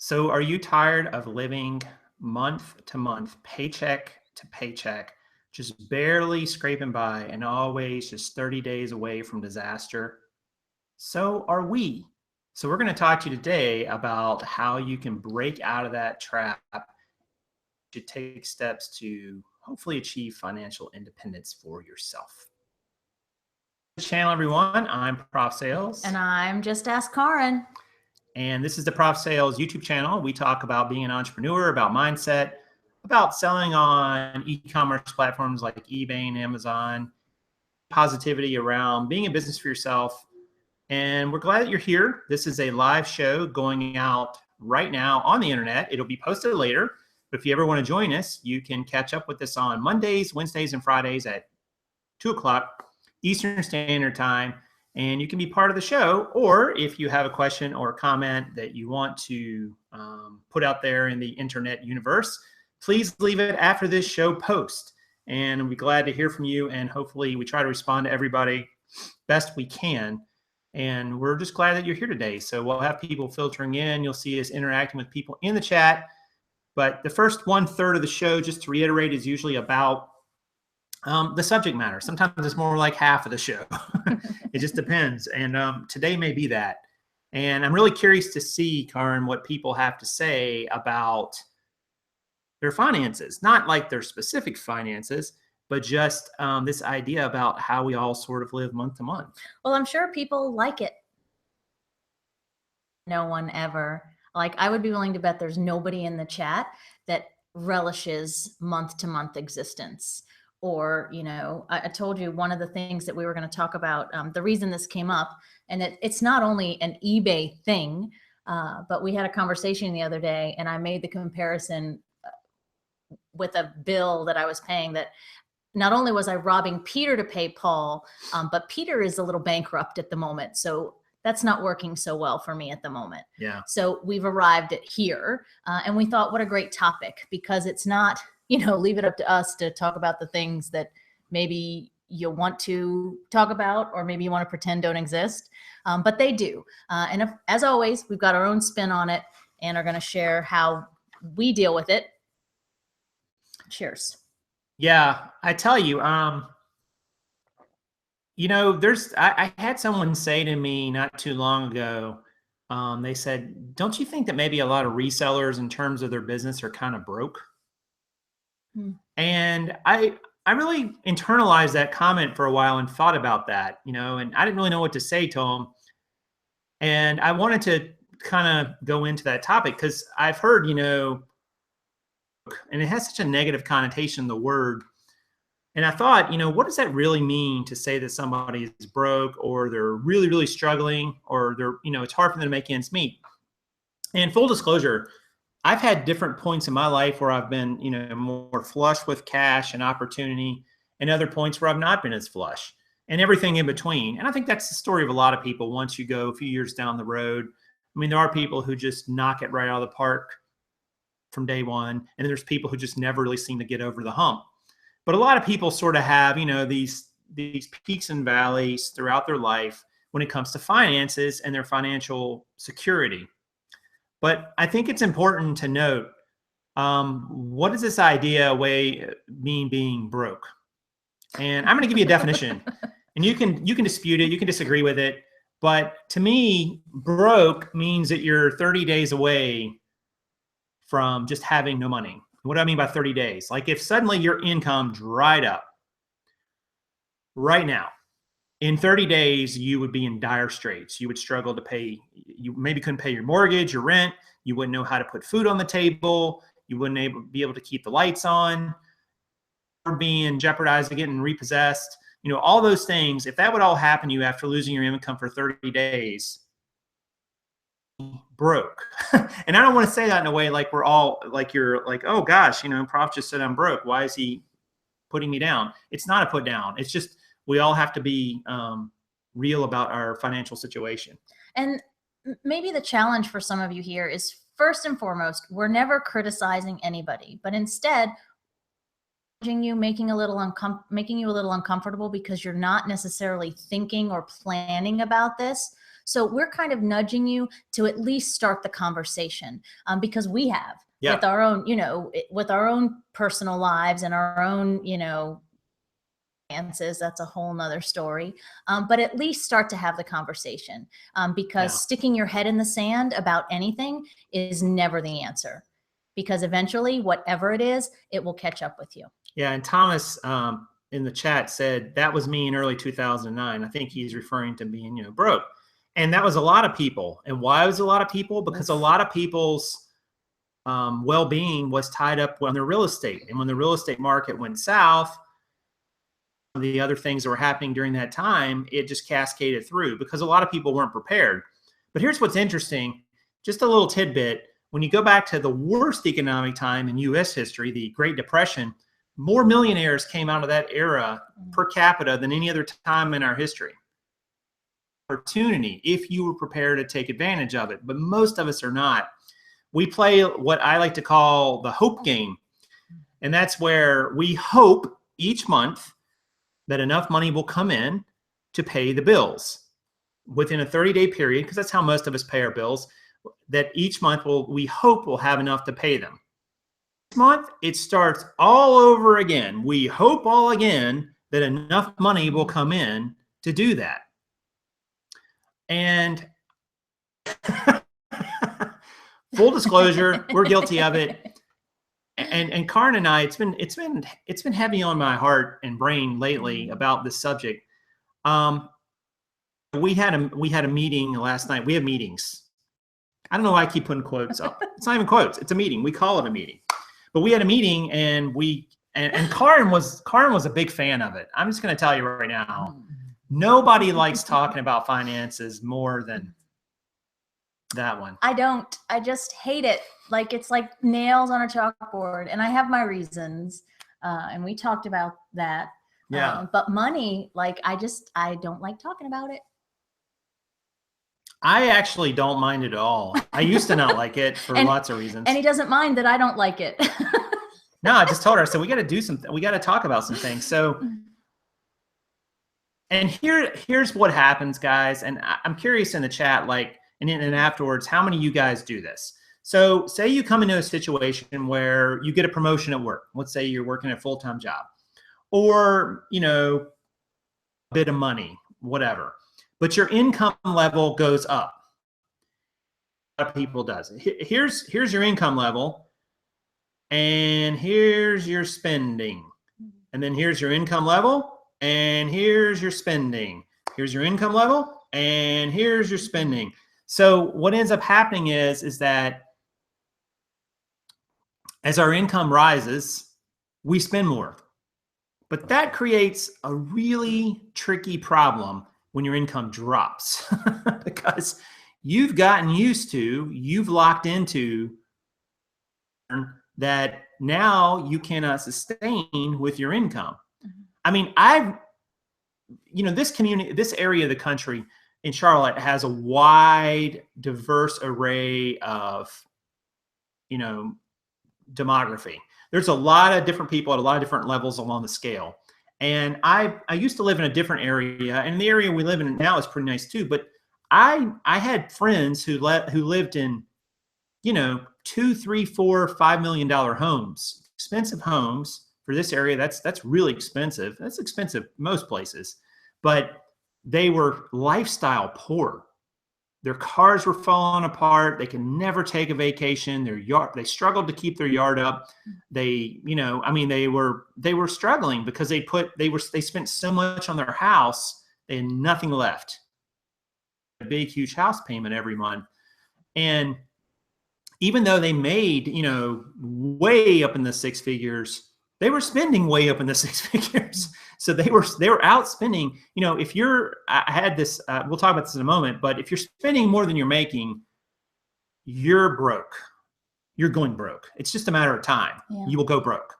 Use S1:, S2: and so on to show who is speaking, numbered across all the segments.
S1: So, are you tired of living month to month, paycheck to paycheck, just barely scraping by and always just 30 days away from disaster? So are we. So, we're going to talk to you today about how you can break out of that trap to take steps to hopefully achieve financial independence for yourself. Channel, everyone. I'm Prof Sales.
S2: And I'm Just Ask Kaaren.
S1: And this is the Prof Sales YouTube channel. We talk about being an entrepreneur, about mindset, about selling on e-commerce platforms like eBay and Amazon, positivity around being in business for yourself. And we're glad that you're here. This is a live show going out right now on the internet. It'll be posted later. But if you ever want to join us, you can catch up with us on Mondays, Wednesdays, and Fridays at 2 o'clock Eastern Standard Time. And you can be part of the show, or if you have a question or a comment that you want to put out there in the internet universe, please leave it after this show post. And we'll be glad to hear from you. And hopefully we try to respond to everybody best we can. And we're just glad that you're here today. So we'll have people filtering in. You'll see us interacting with people in the chat. But the first 1/3 of the show, just to reiterate, is usually about the subject matter. Sometimes it's more like half of the show. It just depends. And today may be that. And I'm really curious to see, Kaaren, what people have to say about their finances, not like their specific finances, but just this idea about how we all sort of live month to month.
S2: Well, I'm sure people like it. No one ever, I would be willing to bet there's nobody in the chat that relishes month to month existence. Or, I told you one of the things that we were going to talk about, the reason this came up, and it's not only an eBay thing, but we had a conversation the other day and I made the comparison with a bill that I was paying, that not only was I robbing Peter to pay Paul, but Peter is a little bankrupt at the moment. So that's not working so well for me at the moment.
S1: Yeah.
S2: So we've arrived at here, and we thought, what a great topic, because it's not, leave it up to us to talk about the things that maybe you want to talk about, or maybe you want to pretend don't exist, but they do. And as always, we've got our own spin on it and are going to share how we deal with it. Cheers.
S1: Yeah, I tell you, I had someone say to me not too long ago, they said, don't you think that maybe a lot of resellers in terms of their business are kind of broke? And I really internalized that comment for a while and thought about that, and I didn't really know what to say to them. And I wanted to kind of go into that topic because I've heard, and it has such a negative connotation, the word. And I thought, what does that really mean to say that somebody is broke, or they're really, really struggling, or they're, it's hard for them to make ends meet? And full disclosure, I've had different points in my life where I've been, more flush with cash and opportunity, and other points where I've not been as flush, and everything in between. And I think that's the story of a lot of people once you go a few years down the road. I mean, there are people who just knock it right out of the park from day one, and then there's people who just never really seem to get over the hump. But a lot of people sort of have, these peaks and valleys throughout their life when it comes to finances and their financial security. But I think it's important to note, what does this idea mean being broke? And I'm going to give you a definition, and you can dispute it, you can disagree with it. But to me, broke means that you're 30 days away from just having no money. What do I mean by 30 days? Like if suddenly your income dried up right now, in 30 days, you would be in dire straits. You would struggle to pay. You maybe couldn't pay your mortgage, your rent. You wouldn't know how to put food on the table. You wouldn't be able to keep the lights on, or being jeopardized of getting repossessed. All those things. If that would all happen to you after losing your income for 30 days, broke. And I don't want to say that in a way like we're all like, you're like, oh gosh, Prof just said I'm broke. Why is he putting me down? It's not a put down. It's just, we all have to be real about our financial situation.
S2: And maybe the challenge for some of you here is, first and foremost, we're never criticizing anybody, but instead making you a little uncomfortable because you're not necessarily thinking or planning about this. So we're kind of nudging you to at least start the conversation, because we have with our own, with our own personal lives and our own, finances. That's a whole nother story. But at least start to have the conversation, because sticking your head in the sand about anything is never the answer, because eventually whatever it is, it will catch up with you.
S1: Yeah. And Thomas in the chat said that was me in early 2009. I think he's referring to being, broke. And that was a lot of people. And why was a lot of people? Because a lot of people's well-being was tied up on their real estate. And when the real estate market went south, the other things that were happening during that time, it just cascaded through because a lot of people weren't prepared. But here's what's interesting, just a little tidbit. When you go back to the worst economic time in U.S. history, the Great Depression, more millionaires came out of that era per capita than any other time in our history. Opportunity, if you were prepared to take advantage of it, but most of us are not. We play what I like to call the hope game. And that's where we hope each month that enough money will come in to pay the bills within a 30-day period, because that's how most of us pay our bills, that each month we hope we'll have enough to pay them. This month, it starts all over again. We hope all again that enough money will come in to do that. And full disclosure, we're guilty of it. And Kaaren and I, it's been heavy on my heart and brain lately about this subject. We had a meeting last night. We have meetings. I don't know why I keep putting quotes up. It's not even quotes. It's a meeting. We call it a meeting. But we had a meeting, and Kaaren was a big fan of it. I'm just going to tell you right now, nobody likes talking about finances more than that one.
S2: I don't. I just hate it. Like, it's like nails on a chalkboard, and I have my reasons. And we talked about that.
S1: Yeah.
S2: But money, like, I don't like talking about it.
S1: I actually don't mind it at all. I used to not like it for lots of reasons.
S2: And he doesn't mind that I don't like it.
S1: No, I just told her, so we got to do something. We got to talk about some things. So, and here's what happens, guys. And I'm curious in the chat, like, and afterwards, how many of you guys do this? So say you come into a situation where you get a promotion at work. Let's say you're working a full-time job, or, a bit of money, whatever. But your income level goes up. A lot of people does it. Here's your income level, and here's your spending. And then here's your income level, and here's your spending. Here's your income level, and here's your spending. So what ends up happening is that as our income rises, we spend more. But that creates a really tricky problem when your income drops, because you've gotten used to, you've locked into that now you cannot sustain with your income. I mean, this area of the country in Charlotte has a wide, diverse array of, demography. There's a lot of different people at a lot of different levels along the scale. And I used to live in a different area, and the area we live in now is pretty nice too. But I had friends who lived in, $2, $3, $4, $5 million homes, expensive homes for this area. That's really expensive. That's expensive most places, but they were lifestyle poor. Their cars were falling apart. They could never take a vacation. They struggled to keep their yard up. They were struggling because they spent so much on their house, they had nothing left. A big, huge house payment every month. And even though they made, way up in the six figures, they were spending way up in the six figures. So they were out spending, if I had this, we'll talk about this in a moment, but if you're spending more than you're making, you're broke. You're going broke. It's just a matter of time. Yeah. You will go broke.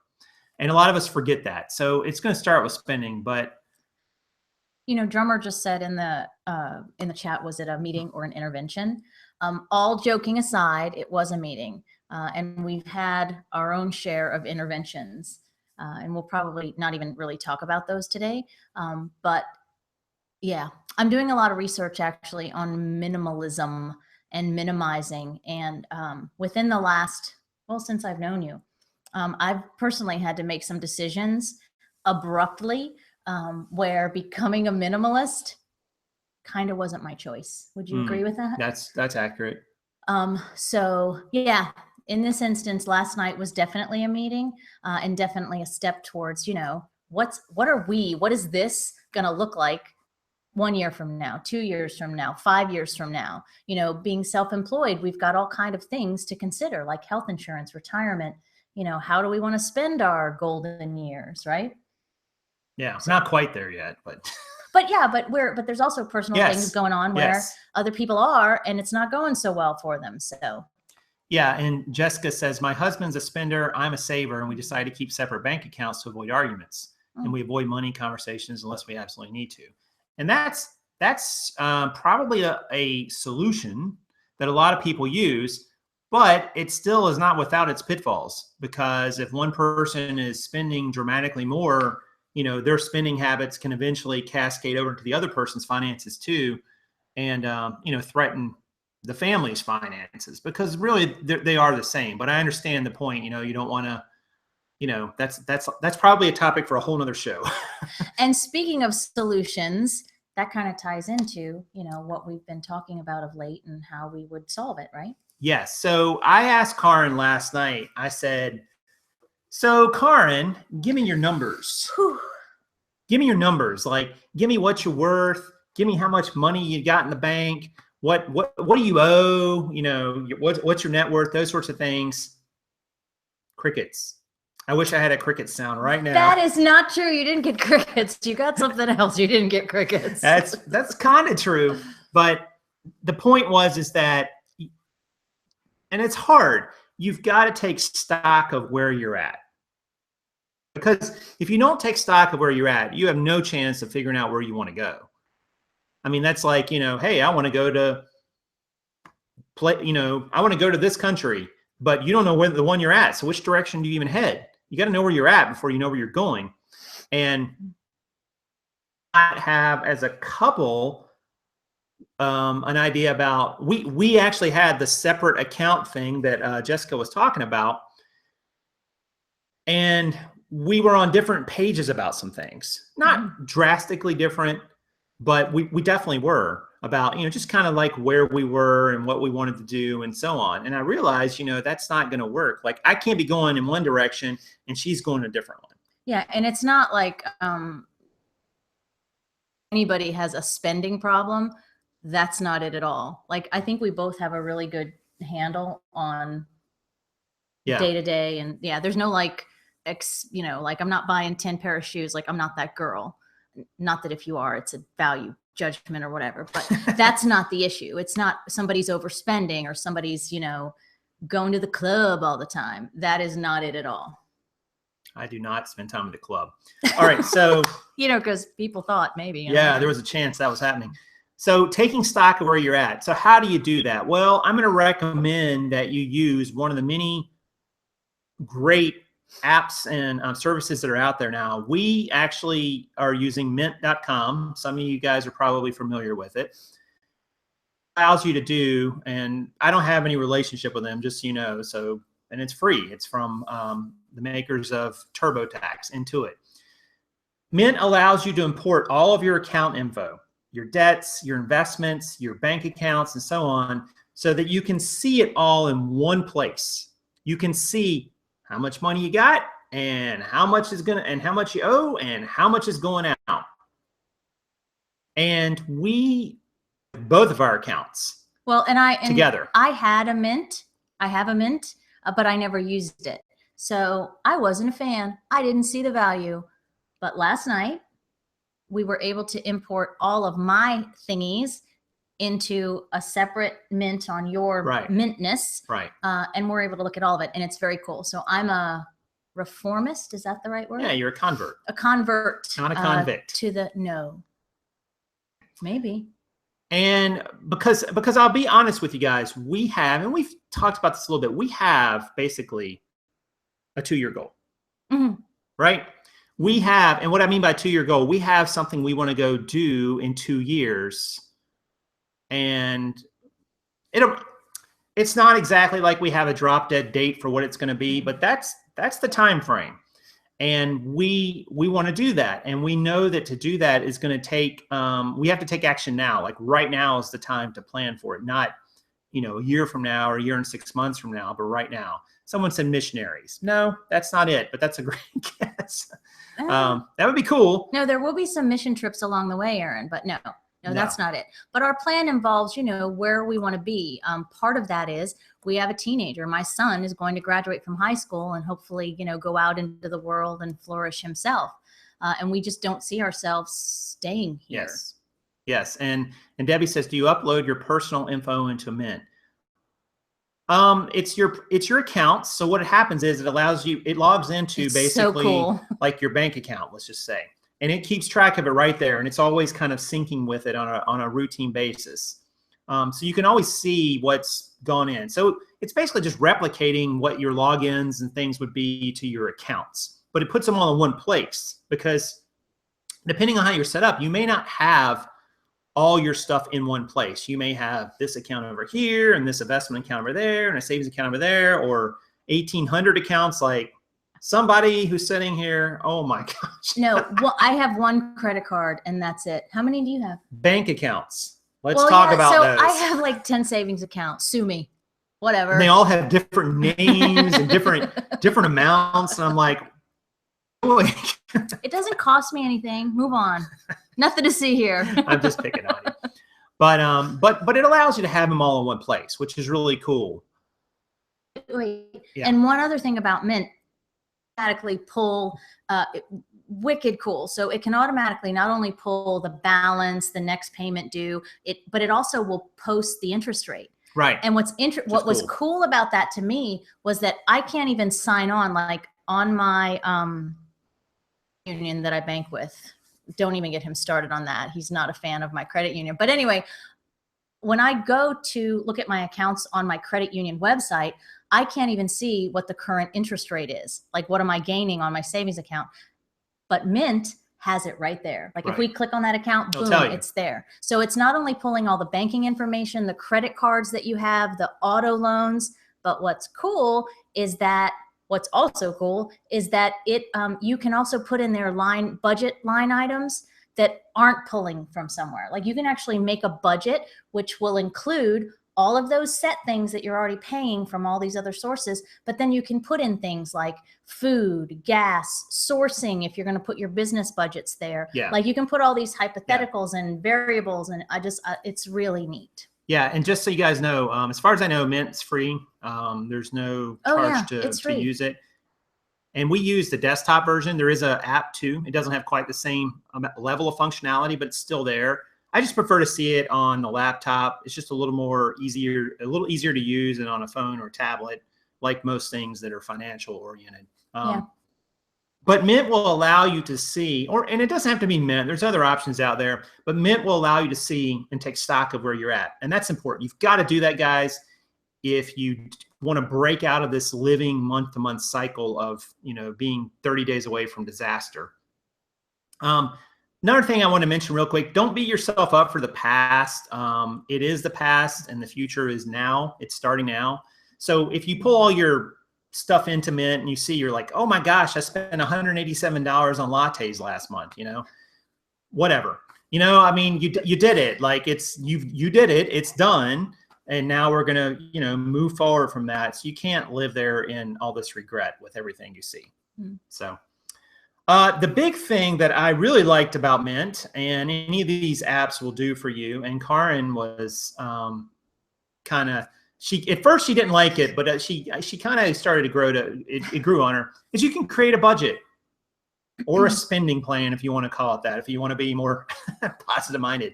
S1: And a lot of us forget that. So it's going to start with spending, but.
S2: Drummer just said in the chat, was it a meeting or an intervention? All joking aside, it was a meeting. And we've had our own share of interventions. And we'll probably not even really talk about those today. But Yeah, I'm doing a lot of research actually on minimalism and minimizing. And within the last, well, since I've known you, I've personally had to make some decisions abruptly where becoming a minimalist kind of wasn't my choice. Would you agree with that?
S1: That's accurate.
S2: So yeah, in this instance, last night was definitely a meeting and definitely a step towards, what is this going to look like 1 year from now, 2 years from now, 5 years from now? Being self-employed, we've got all kind of things to consider, like health insurance, retirement. How do we want to spend our golden years, right?
S1: Yeah, so, not quite there yet, but
S2: but there's also personal things going on where other people are, and it's not going so well for them. So
S1: yeah, and Jessica says, my husband's a spender, I'm a saver, and we decided to keep separate bank accounts to avoid arguments, and we avoid money conversations unless we absolutely need to. And that's probably a solution that a lot of people use, but it still is not without its pitfalls, because if one person is spending dramatically more, their spending habits can eventually cascade over to the other person's finances too, and threaten the family's finances, because really they are the same. But I understand the point. You don't want to. That's probably a topic for a whole nother show.
S2: And speaking of solutions, that kind of ties into what we've been talking about of late and how we would solve it, right?
S1: Yes. So I asked Kaaren last night. I said, so Kaaren, give me your numbers.
S2: Whew.
S1: Give me your numbers. Like, give me what you're worth. Give me how much money you got in the bank. What do you owe? What's your net worth? Those sorts of things. Crickets. I wish I had a cricket sound right now.
S2: That is not true. You didn't get crickets. You got something else. You didn't get crickets.
S1: That's kind of true. But the point is that, and it's hard. You've got to take stock of where you're at. Because if you don't take stock of where you're at, you have no chance of figuring out where you want to go. I mean, that's like, hey, I want to go to I want to go to this country, but you don't know where the one you're at. So which direction do you even head? You got to know where you're at before you know where you're going. And I have, as a couple, an idea about, we actually had the separate account thing that Jessica was talking about. And we were on different pages about some things, not drastically different, but we definitely were about, just kind of like where we were and what we wanted to do and so on. And I realized, that's not going to work. Like, I can't be going in one direction and she's going a different one.
S2: Yeah. And it's not like anybody has a spending problem. That's not it at all. Like, I think we both have a really good handle on day to day. And there's no like, like, I'm not buying 10 pair of shoes. Like, I'm not that girl. Not that if you are, it's a value judgment or whatever, but that's not the issue. It's not somebody's overspending or somebody's, going to the club all the time. That is not it at all.
S1: I do not spend time at the club. All right. So,
S2: because people thought maybe.
S1: There was a chance that was happening. So taking stock of where you're at. So how do you do that? Well, I'm going to recommend that you use one of the many great apps and services that are out there now. We actually are using mint.com. Some of you guys are probably familiar with it. Allows you to do, and I don't have any relationship with them, just so, and it's free. It's from the makers of TurboTax, Intuit. Mint allows you to import all of your account info, your debts, your investments, your bank accounts, and so on, so that you can see it all in one place. You can see how much money you got and how much how much you owe and how much is going out. And both of our accounts.
S2: Well,
S1: together.
S2: I have a mint, but I never used it. So I wasn't a fan. I didn't see the value. But last night we were able to import all of my thingies into a separate mint on your mintness.
S1: Right.
S2: And we're able to look at all of it. And it's very cool. So I'm a reformist. Is that the right word?
S1: Yeah, you're a convert.
S2: A convert.
S1: Not a convict.
S2: No. Maybe.
S1: And because I'll be honest with you guys, we have, and we've talked about this a little bit, we have basically a 2-year goal.
S2: Mm-hmm.
S1: Right? We have, and what I mean by 2-year goal, we have something we want to go do in 2 years. And it's not exactly like we have a drop dead date for what it's going to be, but that's the time frame. And we want to do that. And we know that to do that is going to take, we have to take action now. Like right now is the time to plan for it, not, a year from now or a year and 6 months from now, but right now. Someone said missionaries. No, that's not it, but that's a great guess. That would be cool.
S2: No, there will be some mission trips along the way, Aaron, but no, that's not it. But our plan involves, where we want to be. Part of that is we have a teenager. My son is going to graduate from high school and hopefully, go out into the world and flourish himself. And we just don't see ourselves staying here.
S1: Yes. And Debbie says, do you upload your personal info into Mint? It's your account. So what happens is it logs into basically
S2: so cool.
S1: like your bank account, let's just say. And it keeps track of it right there. And it's always kind of syncing with it on a routine basis. So you can always see what's gone in. So it's basically just replicating what your logins and things would be to your accounts, but it puts them all in one place, because depending on how you're set up, you may not have all your stuff in one place. You may have this account over here and this investment account over there and a savings account over there, or 1,800 accounts like somebody who's sitting here. Oh my gosh.
S2: No, well, I have one credit card and that's it. How many do you have?
S1: Bank accounts. Let's talk about those.
S2: I have like 10 savings accounts. Sue me. Whatever.
S1: And they all have different names and different amounts. And I'm like, boy.
S2: It doesn't cost me anything. Move on. Nothing to see here.
S1: I'm just picking on you. But it allows you to have them all in one place, which is really cool.
S2: Yeah. And one other thing about Mint, automatically pull wicked cool. So it can automatically not only pull the balance, the next payment due, but it also will post the interest rate.
S1: Right.
S2: And what was cool about that to me was that I can't even sign on, like on my union that I bank with. Don't even get him started on that. He's not a fan of my credit union. But anyway, when I go to look at my accounts on my credit union website, I can't even see what the current interest rate is. Like, what am I gaining on my savings account? But Mint has it right there. Like, if we click on that account, boom, it's there. So it's not only pulling all the banking information, the credit cards that you have, the auto loans, but what's also cool is that you can also put in their budget line items that aren't pulling from somewhere. Like, you can actually make a budget, which will include all of those set things that you're already paying from all these other sources, but then you can put in things like food, gas, sourcing, if you're going to put your business budgets there.
S1: Yeah.
S2: Like, you can put all these hypotheticals and variables, and it's really neat.
S1: Yeah, and just so you guys know, as far as I know, Mint's free. There's no charge to use it. And we use the desktop version. There is an app too. It doesn't have quite the same level of functionality, but it's still there. I just prefer to see it on the laptop. It's just a little easier to use than on a phone or tablet, like most things that are financial oriented. But Mint will allow you to see, and it doesn't have to be Mint. There's other options out there, but Mint will allow you to see and take stock of where you're at. And that's important. You've got to do that, guys, if you want to break out of this living month-to-month cycle of, being 30 days away from disaster. Another thing I want to mention real quick, don't beat yourself up for the past. It is the past and the future is now. It's starting now. So if you pull all your stuff into Mint and you see, you're like, oh my gosh, I spent $187 on lattes last month, whatever. I mean, you did it. Like, you did it. It's done. And now we're going to, move forward from that. So you can't live there in all this regret with everything you see. So the big thing that I really liked about Mint, and any of these apps will do for you, and Kaaren was at first she didn't like it, but she kind of started to grow it grew on her, is you can create a budget or a spending plan, if you want to call it that, if you want to be more positive minded.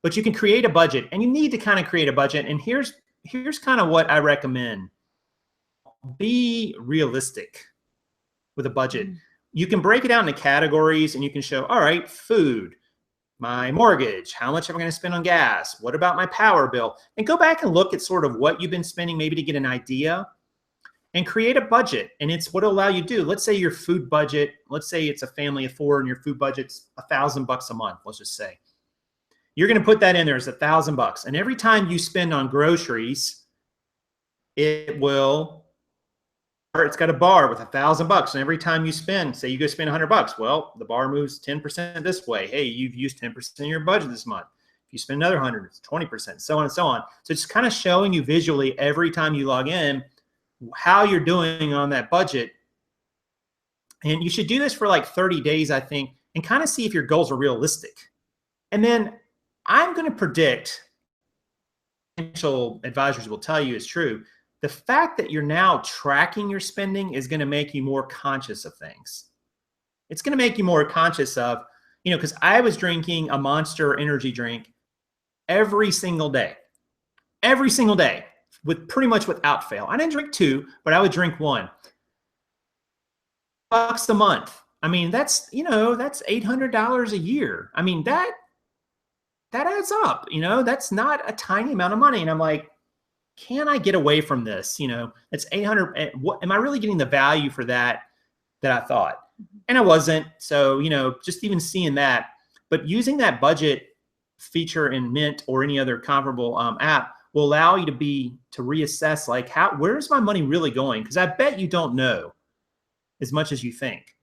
S1: But you can create a budget, and you need to kind of create a budget. And here's kind of what I recommend. Be realistic with a budget. You can break it out into categories, and you can show, all right, food, my mortgage, how much am I going to spend on gas? What about my power bill? And go back and look at sort of what you've been spending, maybe to get an idea. and create a budget. And it's what it'll allow you to do. Let's say your food budget, let's say it's a family of 4 and your food budget's $1,000 a month, let's just say. You're going to put that in there as $1,000. And every time you spend on groceries, it's got a bar with $1,000. And every time you spend, say you go spend $100, well, the bar moves 10% this way. Hey, you've used 10% of your budget this month. If you spend another 100, it's 20%, so on and so on. So it's kind of showing you visually every time you log in how you're doing on that budget. And you should do this for like 30 days, I think, and kind of see if your goals are realistic. And then I'm going to predict, financial advisors will tell you is true, the fact that you're now tracking your spending is going to make you more conscious of things. It's going to make you more conscious of, because I was drinking a Monster energy drink every single day, with pretty much without fail. I didn't drink 2, but I would drink 1. $1 a month. I mean, that's $800 a year. I mean, that adds up. That's not a tiny amount of money. And I'm like, can I get away from this? It's 800. What am I really getting the value for that I thought? And I wasn't. So, just even seeing that, but using that budget feature in Mint or any other comparable app will allow you to reassess, like, where's my money really going? Because I bet you don't know as much as you think.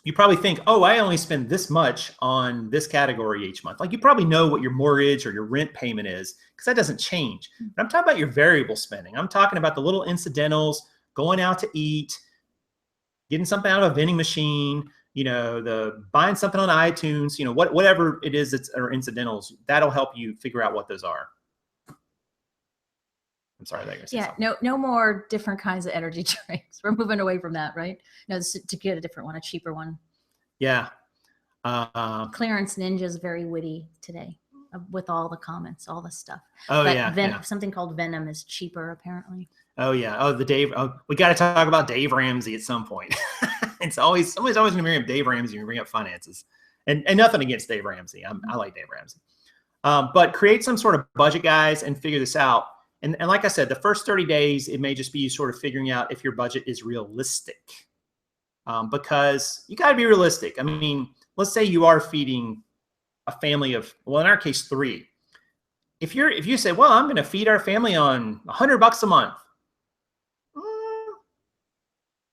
S1: You probably think, oh, I only spend this much on this category each month. Like, you probably know what your mortgage or your rent payment is, because that doesn't change. But I'm talking about your variable spending. I'm talking about the little incidentals, going out to eat, getting something out of a vending machine, the buying something on iTunes, whatever it is are incidentals. That'll help you figure out what those are. I'm sorry.
S2: No more different kinds of energy drinks. We're moving away from that, right? No, to get a different one, a cheaper one.
S1: Yeah.
S2: Clarence Ninja is very witty today with all the comments, all the stuff.
S1: Oh,
S2: but
S1: yeah.
S2: Something called Venom is cheaper, apparently.
S1: Oh, yeah. Oh, we got to talk about Dave Ramsey at some point. Somebody's always going to bring up Dave Ramsey when you bring up finances. And nothing against Dave Ramsey. I like Dave Ramsey. But create some sort of budget, guys, and figure this out. And like I said, the first 30 days, it may just be you sort of figuring out if your budget is realistic. Because you got to be realistic. I mean, let's say you are feeding a family of, well, in our case, 3. If you say, well, I'm going to feed our family on $100 a month,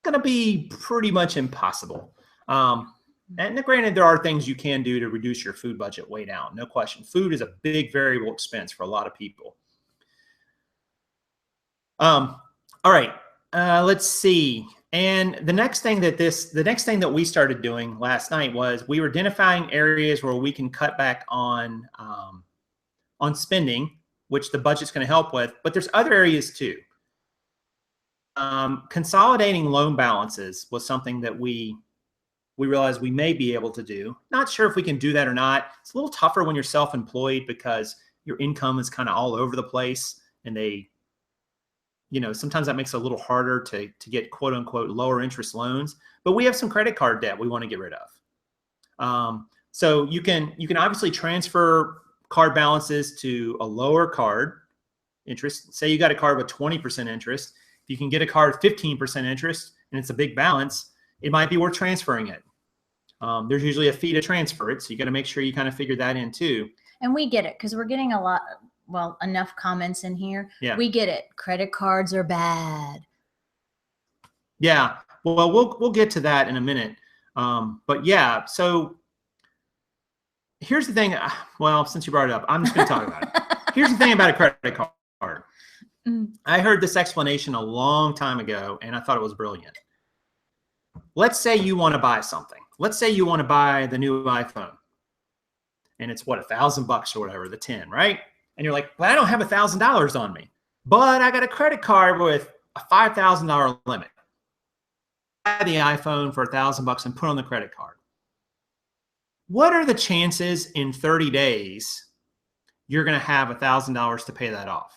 S1: going to be pretty much impossible. And granted, there are things you can do to reduce your food budget way down. No question. Food is a big variable expense for a lot of people. All right. Let's see. And the next thing that we started doing last night was we were identifying areas where we can cut back on spending, which the budget's going to help with. But there's other areas too. Consolidating loan balances was something that we realized we may be able to do. Not sure if we can do that or not. It's a little tougher when you're self-employed because your income is kind of all over the place, and sometimes that makes it a little harder to get quote unquote lower interest loans. But we have some credit card debt we want to get rid of. So you can obviously transfer card balances to a lower card interest. Say you got a card with 20% interest. If you can get a card with 15% interest and it's a big balance, it might be worth transferring it. There's usually a fee to transfer it, so you got to make sure you kind of figure that in too. And
S2: we get it because we're getting enough comments in here.
S1: Yeah.
S2: We get it. Credit cards are bad.
S1: Yeah. Well, we'll get to that in a minute. But yeah, so here's the thing. Well, since you brought it up, I'm just going to talk about it. Here's the thing about a credit card. I heard this explanation a long time ago, and I thought it was brilliant. Let's say you want to buy something. Let's say you want to buy the new iPhone, and it's what, $1,000 or whatever, the 10, right? And you're like, well, I don't have $1,000 on me, but I got a credit card with a $5,000 limit. Buy the iPhone for $1,000 and put on the credit card. What are the chances in 30 days you're going to have $1,000 to pay that off?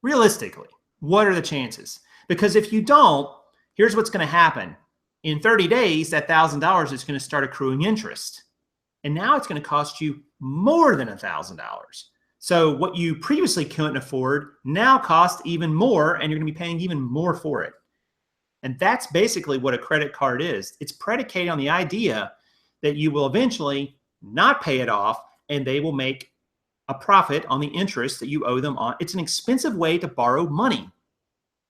S1: Realistically, what are the chances? Because if you don't, here's what's going to happen. In 30 days, that $1,000 is going to start accruing interest. And now it's going to cost you more than $1,000. So what you previously couldn't afford now costs even more, and you're going to be paying even more for it. And that's basically what a credit card is. It's predicated on the idea that you will eventually not pay it off, and they will make a profit on the interest that you owe them on. It's an expensive way to borrow money.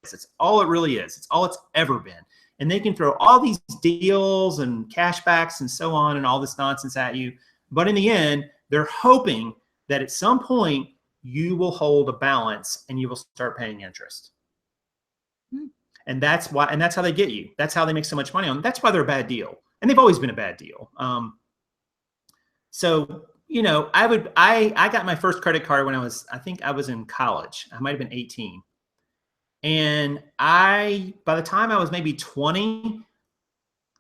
S1: It's all it really is. It's all it's ever been. And they can throw all these deals and cashbacks and so on and all this nonsense at you. But in the end, they're hoping that at some point you will hold a balance and you will start paying interest. And that's why, and that's how they get you. That's how they make so much money on them. That's why they're a bad deal. And they've always been a bad deal. So, you know, I got my first credit card when I think I was in college. I might've been 18. And by the time I was maybe 20,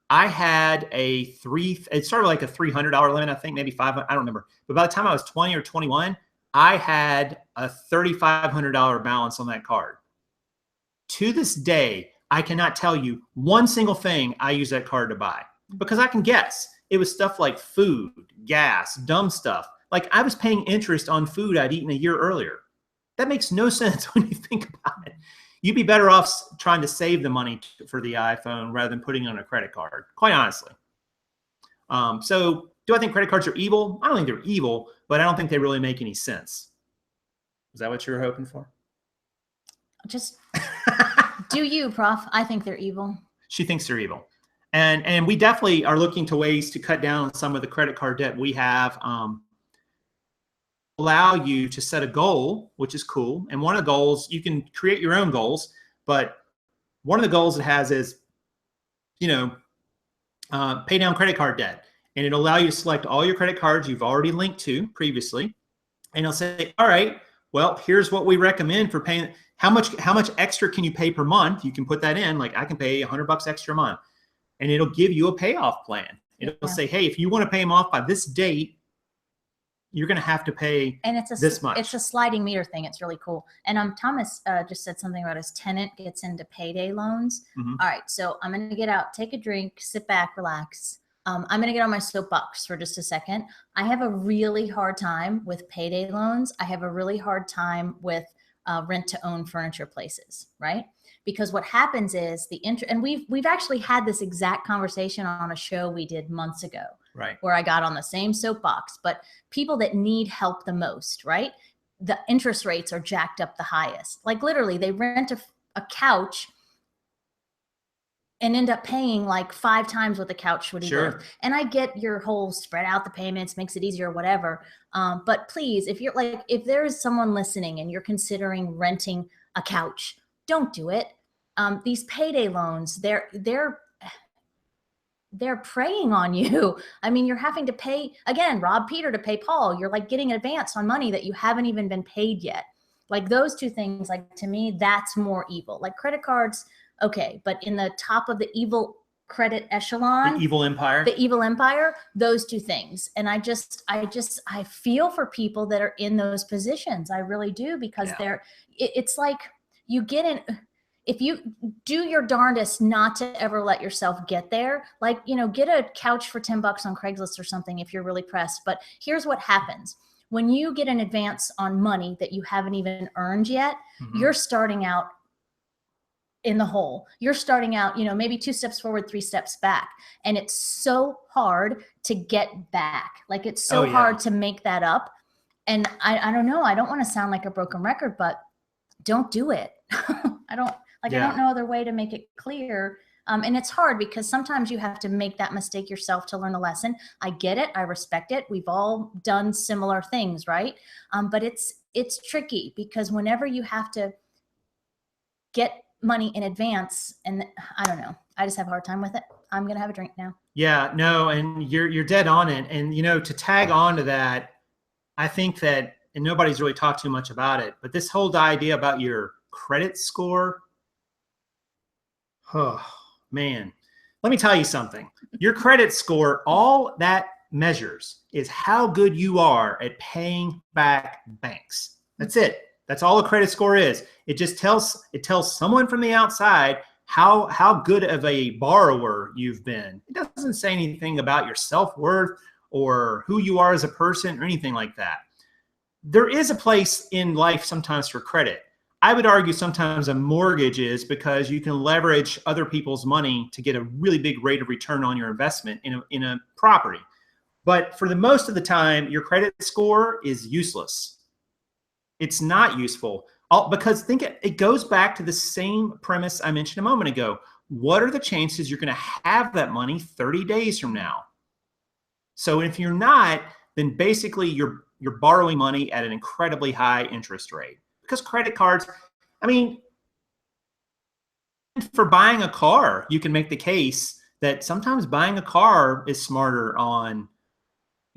S1: I had it started like a $300 limit, I think maybe $500, I don't remember. But by the time I was 20 or 21, I had a $3,500 balance on that card. To this day, I cannot tell you one single thing I use that card to buy, because I can guess. It was stuff like food, gas, dumb stuff. Like I was paying interest on food I'd eaten a year earlier. That makes no sense when you think about it. You'd be better off trying to save the money for the iPhone rather than putting it on a credit card, quite honestly. So do I think credit cards are evil? I don't think they're evil, but I don't think they really make any sense. Is that what you were hoping for?
S2: Just do you, Prof? I think they're evil.
S1: She thinks they're evil. And we definitely are looking to ways to cut down on some of the credit card debt we have. Allow you to set a goal, which is cool. And one of the goals, you can create your own goals, but one of the goals it has is, you know, pay down credit card debt. And it'll allow you to select all your credit cards you've already linked to previously. And it'll say, all right, well, here's what we recommend for paying. How much extra can you pay per month? You can put that in, like I can pay $100 extra a month. And it'll give you a payoff plan. It'll say, hey, if you want to pay them off by this date, you're going to have to pay this much.
S2: It's a sliding meter thing. It's really cool. And Thomas just said something about his tenant gets into payday loans. All right, so I'm going to get out, take a drink, sit back, relax. I'm going to get on my soapbox for just a second. I have a really hard time with payday loans. I have a really hard time with rent to own furniture places, right? Because what happens is and we've actually had this exact conversation on a show we did months ago,
S1: right? Where
S2: I got on the same soapbox, but people that need help the most, right? The interest rates are jacked up the highest. Like literally they rent a couch and end up paying like 5 times what the couch would be worth. And I get your whole spread out the payments, makes it easier, whatever. But please, if there is someone listening and you're considering renting a couch, don't do it. These payday loans, they're preying on you. I mean, you're having to pay, again, rob Peter to pay Paul. You're like getting an advance on money that you haven't even been paid yet. Like those two things, like to me, that's more evil. Like credit cards, okay, but in the top of the evil credit echelon,
S1: the evil empire,
S2: those two things. And I feel for people that are in those positions. I really do, because it's like you get in, if you do your darndest not to ever let yourself get there, like, you know, get a couch for $10 on Craigslist or something if you're really pressed. But here's what happens. When you get an advance on money that you haven't even earned yet, you're starting out in the hole. You're starting out, you know, maybe 2 steps forward, 3 steps back. And it's so hard to get back. Like it's so hard to make that up. And I don't know. I don't want to sound like a broken record, but don't do it. I don't know other way to make it clear. And it's hard because sometimes you have to make that mistake yourself to learn a lesson. I get it. I respect it. We've all done similar things, right? But it's tricky because whenever you have to get money in advance, and I don't know, I just have a hard time with it. I'm going to have a drink now.
S1: Yeah, no, and you're dead on it. And, you know, to tag on to that, I think that, and nobody's really talked too much about it, but this whole idea about your credit score, oh, man, let me tell you something. Your credit score, all that measures is how good you are at paying back banks. That's it. That's all a credit score is. It just tells someone from the outside how good of a borrower you've been. It doesn't say anything about your self-worth or who you are as a person or anything like that. there is a place in life sometimes for credit. I would argue sometimes a mortgage is, because you can leverage other people's money to get a really big rate of return on your investment in a property. But for the most of the time, your credit score is useless. It's not useful because it goes back to the same premise I mentioned a moment ago. What are the chances you're going to have that money 30 days from now? So if you're not, then basically you're borrowing money at an incredibly high interest rate. Because credit cards, I mean, for buying a car, you can make the case that sometimes buying a car is smarter on,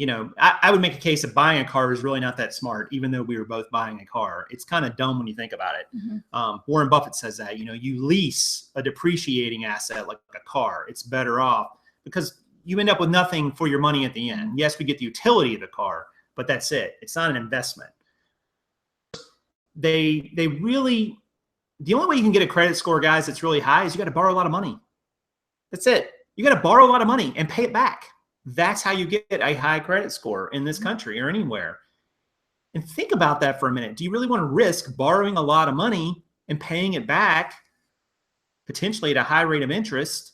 S1: I would make a case that buying a car is really not that smart, even though we were both buying a car. It's kind of dumb when you think about it. Mm-hmm. Warren Buffett says that, you lease a depreciating asset like a car. It's better off because you end up with nothing for your money at the end. Yes, we get the utility of the car, but that's it. It's not an investment. They really, the only way you can get a credit score, guys, that's really high is you got to borrow a lot of money. That's it. You got to borrow a lot of money and pay it back. That's how you get a high credit score in this country or anywhere. And think about that for a minute. Do you really want to risk borrowing a lot of money and paying it back potentially at a high rate of interest?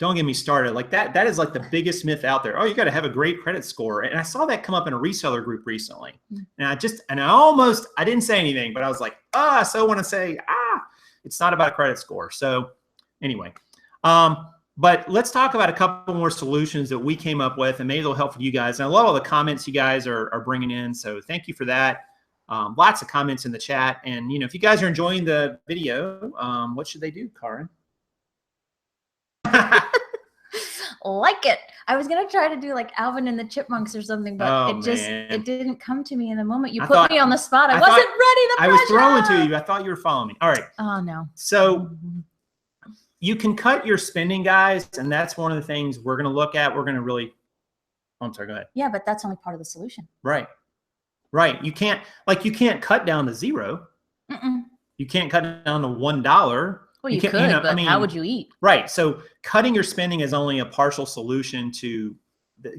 S1: Don't get me started. Like that is like the biggest myth out there. Oh, you got to have a great credit score. And I saw that come up in a reseller group recently. And I didn't say anything, but I was like, I so want to say, it's not about a credit score. So anyway, but let's talk about a couple more solutions that we came up with, and maybe they'll help for you guys. And I love all the comments you guys are bringing in. So thank you for that. Lots of comments in the chat. And, if you guys are enjoying the video, what should they do, Kaaren?
S2: Like it. I was gonna try to do like Alvin and the Chipmunks or something, but it didn't come to me in the moment. You put me on the spot. I wasn't ready.
S1: I was throwing to you. I thought you were following me. All right.
S2: Oh no.
S1: So you can cut your spending, guys, and that's one of the things we're gonna look at. We're gonna really. Oh, I'm sorry. Go ahead.
S2: Yeah, but that's only part of the solution.
S1: Right. You can't cut down to zero. You can't cut down to $1.
S2: Well, you could, but how would you eat?
S1: Right. So cutting your spending is only a partial solution to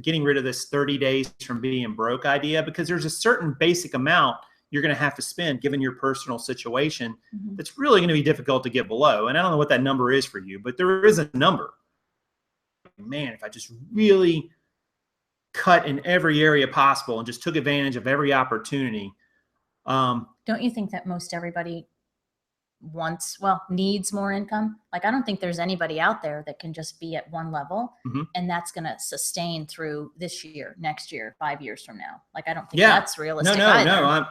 S1: getting rid of this 30 days from being broke idea, because there's a certain basic amount you're going to have to spend given your personal situation that's really going to be difficult to get below. And I don't know what that number is for you, but there is a number. Man, if I just really cut in every area possible and just took advantage of every opportunity.
S2: Don't you think that most everybody needs more income? Like, I don't think there's anybody out there that can just be at one level and that's going to sustain through this year, next year, 5 years from now. Like, I don't think that's realistic.
S1: No.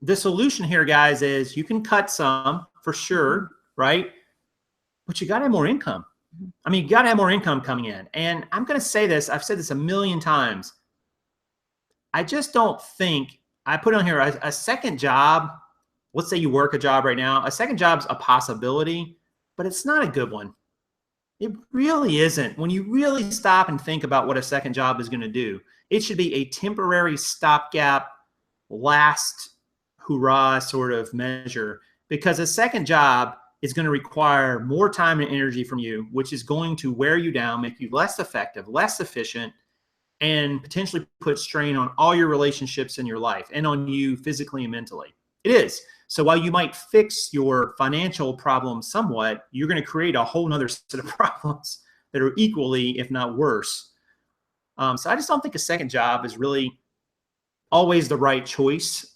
S1: The solution here, guys, is you can cut some for sure, right? But you got to have more income. You got to have more income coming in. And I'm going to say this, I've said this a million times. I just don't think, I put on here a second job. Let's say you work a job right now. A second job's a possibility, but it's not a good one. It really isn't. When you really stop and think about what a second job is going to do, it should be a temporary stopgap, last hurrah sort of measure, because a second job is going to require more time and energy from you, which is going to wear you down, make you less effective, less efficient, and potentially put strain on all your relationships in your life and on you physically and mentally. It is. So while you might fix your financial problems somewhat, you're going to create a whole nother set of problems that are equally, if not worse. So I just don't think a second job is really always the right choice.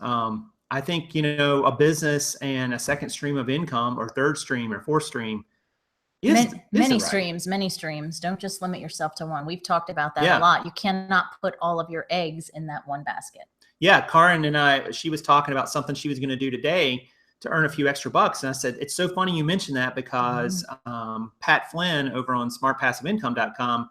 S1: I think, a business and a second stream of income, or third stream or fourth stream, many streams. Don't just limit yourself to one. We've talked about that a lot. You cannot put all of your eggs in that one basket. Yeah, Kaaren and she was talking about something she was going to do today to earn a few extra bucks. And I said, it's so funny you mentioned that, because Pat Flynn over on smartpassiveincome.com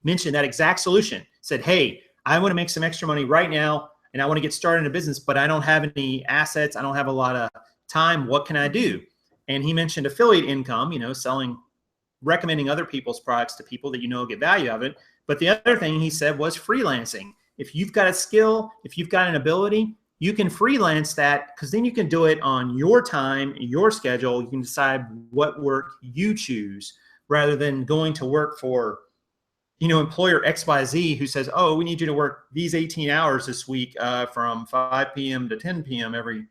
S1: mentioned that exact solution. Said, hey, I want to make some extra money right now, and I want to get started in a business, but I don't have any assets. I don't have a lot of time. What can I do? And he mentioned affiliate income, recommending other people's products to people that get value of it. But the other thing he said was freelancing. If you've got a skill, if you've got an ability, you can freelance that, because then you can do it on your time, your schedule. You can decide what work you choose, rather than going to work for, employer XYZ who says, oh, we need you to work these 18 hours this week from 5 p.m. to 10 p.m. every,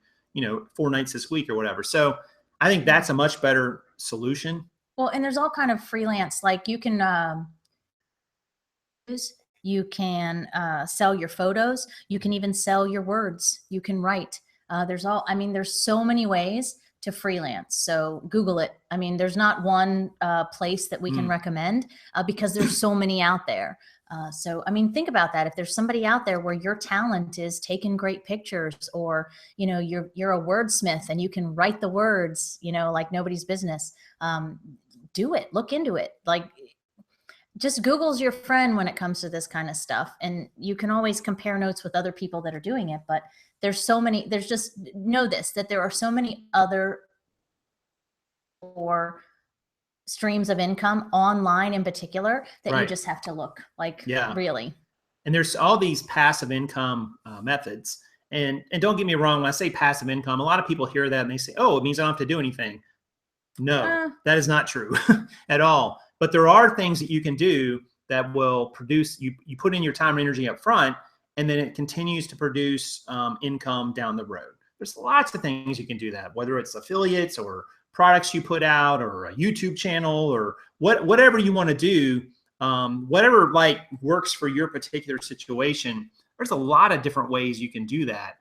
S1: 4 nights this week or whatever. So I think that's a much better solution.
S2: Well, and there's all kind of freelance, like you can sell your photos. You can even sell your words. You can write. There's so many ways to freelance. So Google it. I mean, there's not one place that we can recommend because there's so many out there. So, I mean, think about that. If there's somebody out there where your talent is taking great pictures, or, you're a wordsmith and you can write the words, like nobody's business, do it, look into it. Like, just Google's your friend when it comes to this kind of stuff. And you can always compare notes with other people that are doing it, but know this, that there are so many other or streams of income online in particular that you just have to look, really.
S1: And there's all these passive income methods. And don't get me wrong, when I say passive income, a lot of people hear that and they say, oh, it means I don't have to do anything. No, that is not true at all. But there are things that you can do that will produce, you put in your time and energy up front, and then it continues to produce income down the road. There's lots of things you can do that, whether it's affiliates or products you put out or a YouTube channel or whatever you want to do, whatever works for your particular situation. There's a lot of different ways you can do that.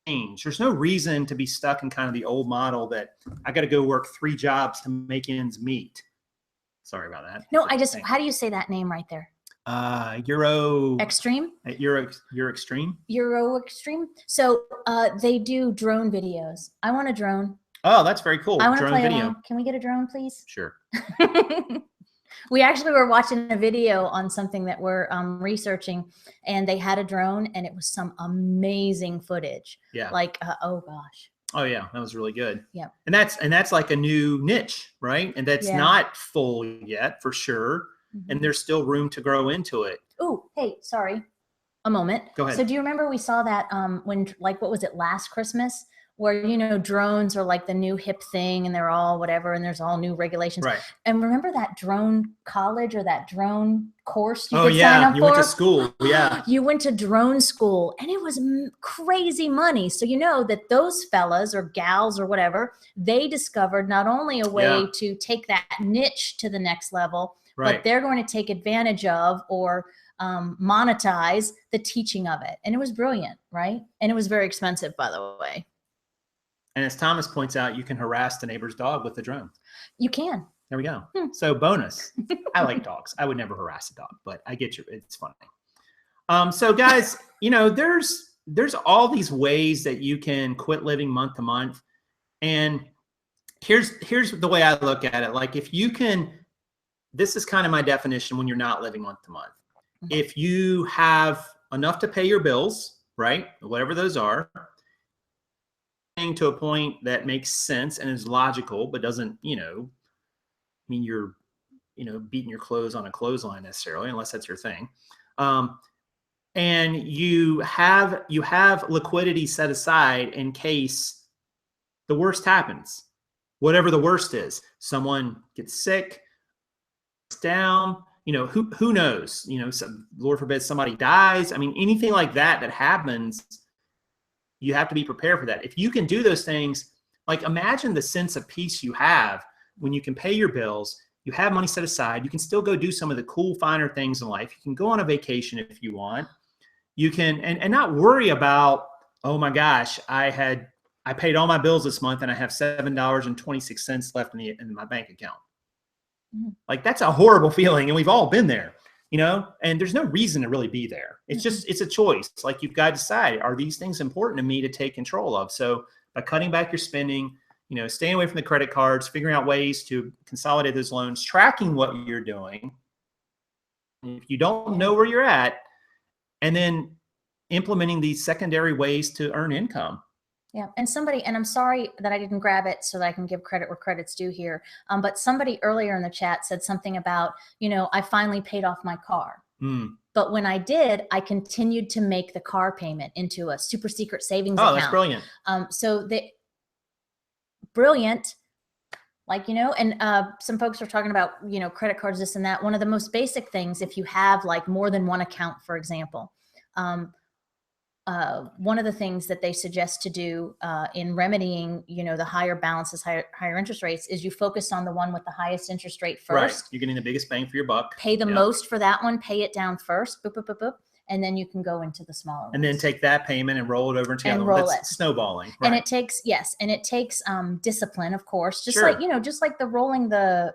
S1: There's no reason to be stuck in kind of the old model that I got to go work 3 jobs to make ends meet. Sorry about that.
S2: No, how do you say that name right there?
S1: Euro
S2: Extreme.
S1: Euro Extreme.
S2: Euro Extreme. So they do drone videos. I want a drone.
S1: Oh, that's very cool.
S2: I want to play video. Can we get a drone, please?
S1: Sure.
S2: We actually were watching a video on something that we're researching, and they had a drone, and it was some amazing footage.
S1: Yeah.
S2: Oh gosh.
S1: Oh yeah, that was really good.
S2: Yeah.
S1: And that's like a new niche, right? And that's not full yet, for sure. And there's still room to grow into it.
S2: Oh, hey, sorry. A moment.
S1: Go ahead.
S2: So do you remember we saw that when, what was it, last Christmas? Where, drones are like the new hip thing, and they're all whatever, and there's all new regulations.
S1: Right.
S2: And remember that drone college or that drone course you could sign up for?
S1: You went to school. Yeah.
S2: You went to drone school, and it was crazy money. So you know that those fellas or gals or whatever, they discovered not only a way to take that niche to the next level, but they're going to take advantage of or monetize the teaching of it. And it was brilliant, right? And it was very expensive, by the way.
S1: And as Thomas points out, you can harass the neighbor's dog with the drone.
S2: You can.
S1: There we go. So bonus. I like dogs. I would never harass a dog, but I get you. It's funny. So guys, there's all these ways that you can quit living month to month. And here's the way I look at it. Like, if you can, this is kind of my definition when you're not living month to month. If you have enough to pay your bills, right? Whatever those are, to a point that makes sense and is logical, but doesn't, mean you're, beating your clothes on a clothesline necessarily, unless that's your thing. And you have liquidity set aside in case the worst happens, whatever the worst is. Someone gets sick, down, who knows, Lord forbid somebody dies. I mean, anything like that happens, you have to be prepared for that. If you can do those things, like, imagine the sense of peace you have when you can pay your bills, you have money set aside, you can still go do some of the cool, finer things in life. You can go on a vacation if you want. You can, and not worry about, oh my gosh, I paid all my bills this month and I have $7.26 left in my bank account. Like, that's a horrible feeling. And we've all been there. And there's no reason to really be there. It's just, it's a choice. Like, you've got to decide, are these things important to me to take control of? So by cutting back your spending, staying away from the credit cards, figuring out ways to consolidate those loans, tracking what you're doing. If you don't know where you're at, and then implementing these secondary ways to earn income.
S2: Yeah. And I'm sorry that I didn't grab it so that I can give credit where credit's due here. But somebody earlier in the chat said something about, I finally paid off my car. But when I did, I continued to make the car payment into a super secret savings account.
S1: Oh, that's brilliant.
S2: Brilliant. Like, you know, and some folks are talking about, you know, credit cards, this and that. One of the most basic things, if you have like more than one account, for example, one of the things that they suggest to do in remedying, you know, the higher balances, higher interest rates, is you focus on the one with the highest interest rate first.
S1: Right. You're getting the biggest bang for your buck.
S2: Pay the most for that one, pay it down first, boop, boop, boop, boop, and then you can go into the smaller ones.
S1: And then take that payment and roll it over into the other one. That's snowballing. Right.
S2: And it takes, yes, and it takes discipline, of course, just like, you know, just like the rolling the,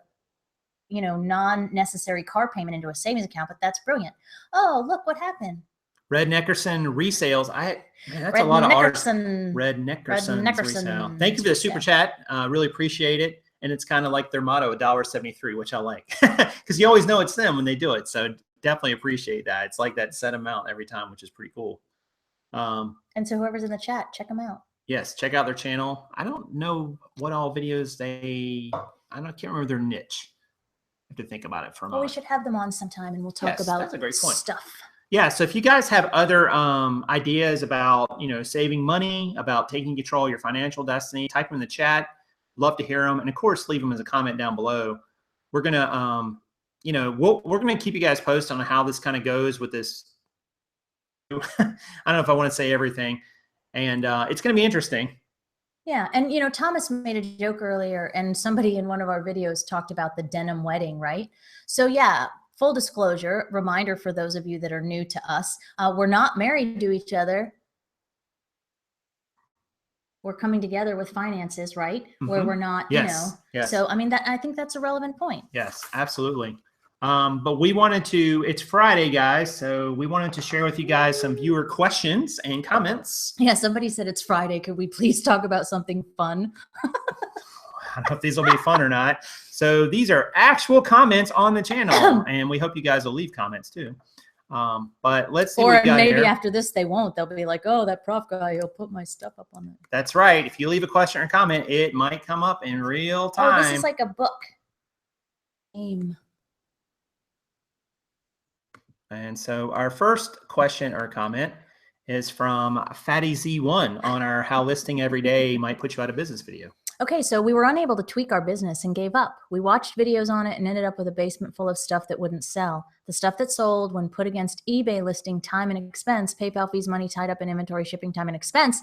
S2: you know, non-necessary car payment into a savings account, but that's brilliant. Oh, look what happened.
S1: Red Neckerson resales. Man, that's a lot of ours. Red Neckerson resale. Thank you for the super chat. Really appreciate it. And it's kind of like their motto, $1.73, which I like, because you always know it's them when they do it. So definitely appreciate that. It's like that set amount every time, which is pretty cool.
S2: And so whoever's in the chat, check them out.
S1: Yes, check out their channel. I don't know what all videos can't remember their niche. I have to think about it for a moment.
S2: Well, we should have them on sometime and we'll talk about
S1: that's a great point.
S2: Stuff.
S1: Yeah, so if you guys have other ideas about, you know, saving money, about taking control of your financial destiny, type them in the chat. Love to hear them. And of course, leave them as a comment down below. We're going to, you know, we're going to keep you guys posted on how this kind of goes with this. I don't know if I want to say everything. And it's going to be interesting.
S2: Yeah. And, you know, Thomas made a joke earlier and somebody in one of our videos talked about the denim wedding, right? So, yeah. Full disclosure, reminder for those of you that are new to us, we're not married to each other. We're coming together with finances, right? Mm-hmm. Where we're not, you know. Yes. So, I mean, I think that's a relevant point.
S1: Yes, absolutely. But we wanted to, it's Friday, guys, so we wanted to share with you guys some viewer questions and comments.
S2: Yeah, somebody said it's Friday. Could we please talk about something fun?
S1: I don't know if these will be fun or not. So these are actual comments on the channel, and we hope you guys will leave comments too. But let's see.
S2: Or maybe after this they won't. They'll be like, "Oh, that prof guy, he'll put my stuff up on there."
S1: That's right. If you leave a question or comment, it might come up in real time.
S2: Oh, this is like a book. Aim.
S1: And so our first question or comment is from Fatty Z1 on our "How Listing Every Day Might Put You Out of Business" video.
S2: Okay, so we were unable to tweak our business and gave up. We watched videos on it and ended up with a basement full of stuff that wouldn't sell. The stuff that sold, when put against eBay listing time and expense, PayPal fees, money tied up in inventory, shipping time and expense,